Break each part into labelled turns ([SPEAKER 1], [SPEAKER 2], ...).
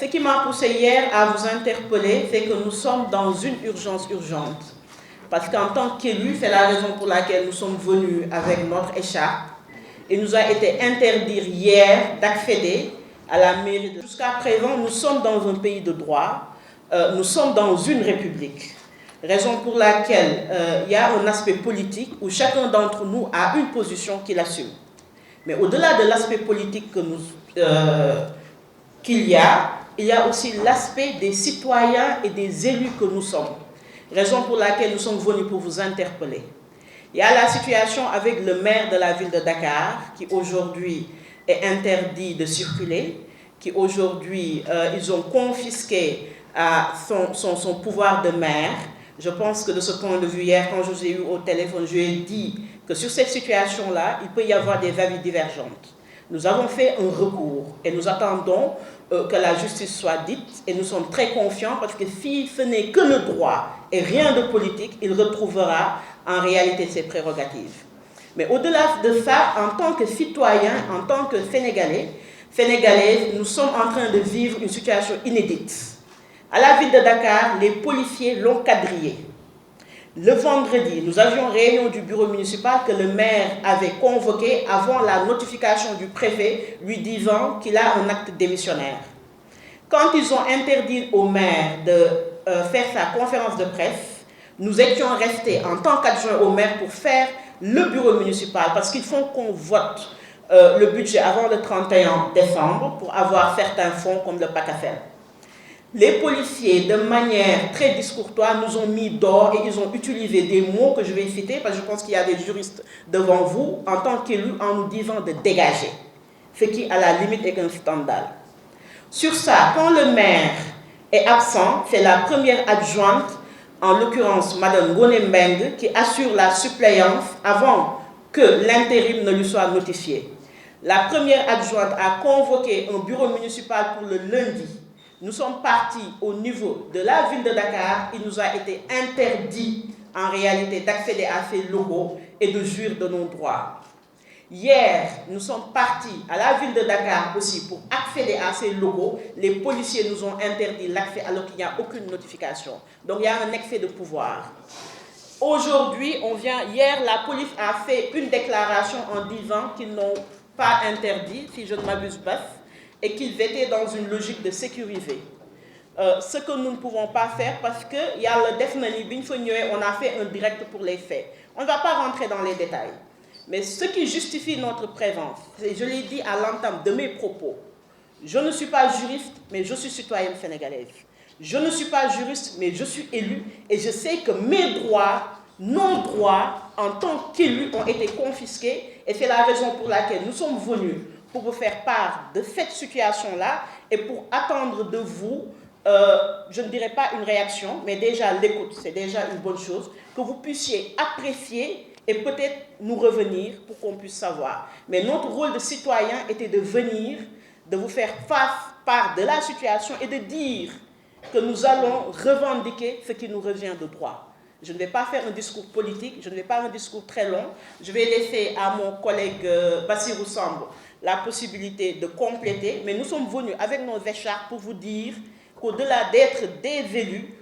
[SPEAKER 1] Ce qui m'a poussé hier à vous interpeller, c'est que nous sommes dans une urgence urgente. Parce qu'en tant qu'élus, c'est la raison pour laquelle nous sommes venus avec notre écharpe. Il nous a été interdit hier d'accéder à la mairie. Jusqu'à présent, nous sommes dans un pays de droit, nous sommes dans une république. Raison pour laquelle il y a un aspect politique où chacun d'entre nous a une position qu'il assume. Mais au-delà de l'aspect politique qu'il y a aussi l'aspect des citoyens et des élus que nous sommes. Raison pour laquelle nous sommes venus pour vous interpeller. Il y a la situation avec le maire de la ville de Dakar qui aujourd'hui est interdit de circuler, qui aujourd'hui ils ont confisqué son pouvoir de maire. Je pense que de ce point de vue, hier, quand je vous ai eu au téléphone, je lui ai dit que sur cette situation-là, il peut y avoir des avis divergents. Nous avons fait un recours et nous attendons que la justice soit dite et nous sommes très confiants parce que si ce n'est que le droit et rien de politique, il retrouvera en réalité ses prérogatives. Mais au-delà de ça, en tant que citoyens, en tant que Sénégalaises, nous sommes en train de vivre une situation inédite. À la ville de Dakar, les policiers l'ont quadrillé. Le vendredi, nous avions réunion du bureau municipal que le maire avait convoqué avant la notification du préfet lui disant qu'il a un acte démissionnaire. Quand ils ont interdit au maire de faire sa conférence de presse, nous étions restés en tant qu'adjoints au maire pour faire le bureau municipal parce qu'il faut qu'on vote le budget avant le 31 décembre pour avoir certains fonds comme le PACAFEL. Les policiers, de manière très discourtoise, nous ont mis dehors et ils ont utilisé des mots que je vais citer parce que je pense qu'il y a des juristes devant vous en tant qu'élus en nous disant de dégager, ce qui à la limite est un scandale. Sur ça, quand le maire est absent, c'est la première adjointe, en l'occurrence Mme Ngoné Mbengue, qui assure la suppléance avant que l'intérim ne lui soit notifié. La première adjointe a convoqué un bureau municipal pour le lundi. Nous sommes partis au niveau de la ville de Dakar. Il nous a été interdit en réalité d'accéder à ces locaux et de jouir de nos droits. Hier, nous sommes partis à la ville de Dakar aussi pour accéder à ces locaux. Les policiers nous ont interdit l'accès alors qu'il n'y a aucune notification. Donc il y a un excès de pouvoir. Aujourd'hui, hier, la police a fait une déclaration en disant qu'ils n'ont pas interdit, si je ne m'abuse pas, et qu'ils étaient dans une logique de sécuriser. Ce que nous ne pouvons pas faire parce qu'il y a le Defnani on a fait un direct pour les faits. On ne va pas rentrer dans les détails. Mais ce qui justifie notre présence, je l'ai dit à l'entame de mes propos, je ne suis pas juriste, mais je suis citoyenne sénégalaise. Je ne suis pas juriste, mais je suis élue et je sais que mes droits, nos droits en tant qu'élus ont été confisqués et c'est la raison pour laquelle nous sommes venus pour vous faire part de cette situation-là et pour attendre de vous, je ne dirais pas une réaction, mais déjà l'écoute, c'est déjà une bonne chose, que vous puissiez apprécier et peut-être nous revenir pour qu'on puisse savoir. Mais notre rôle de citoyen était de venir, de vous faire part de la situation et de dire que nous allons revendiquer ce qui nous revient de droit. Je ne vais pas faire un discours politique, je ne vais pas faire un discours très long. Je vais laisser à mon collègue Bassirou Sambo la possibilité de compléter, mais nous sommes venus avec nos écharpes pour vous dire qu'au-delà d'être des élus,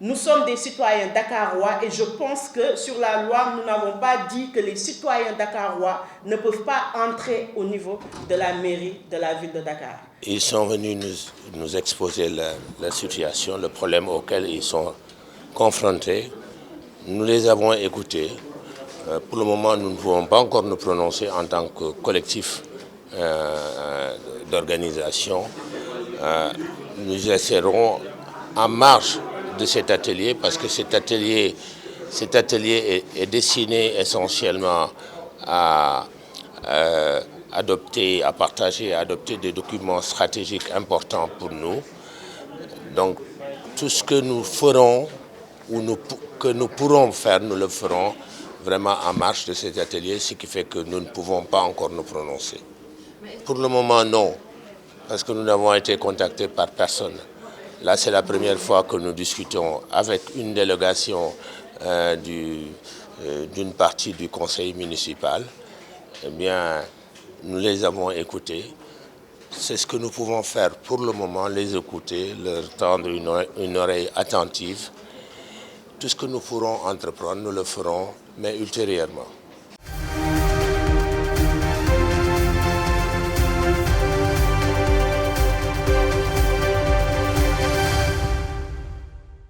[SPEAKER 1] nous sommes des citoyens dakarois et je pense que sur la loi, nous n'avons pas dit que les citoyens dakarois ne peuvent pas entrer au niveau de la mairie de la ville de Dakar.
[SPEAKER 2] Ils sont venus nous exposer la situation, le problème auquel ils sont confrontés. Nous les avons écoutés. Pour le moment, nous ne pouvons pas encore nous prononcer en tant que collectif d'organisation. Nous essaierons en marge de cet atelier, parce que cet atelier est destiné essentiellement à adopter, à partager, à adopter des documents stratégiques importants pour nous. Donc, tout ce que nous ferons ou que nous pourrons faire, nous le ferons vraiment en marge de cet atelier, ce qui fait que nous ne pouvons pas encore nous prononcer. Pour le moment, non, parce que nous n'avons été contactés par personne. Là, c'est la première fois que nous discutons avec une délégation d'une partie du conseil municipal. Eh bien, nous les avons écoutés. C'est ce que nous pouvons faire pour le moment, les écouter, leur tendre une oreille attentive. Tout ce que nous pourrons entreprendre, nous le ferons, mais ultérieurement.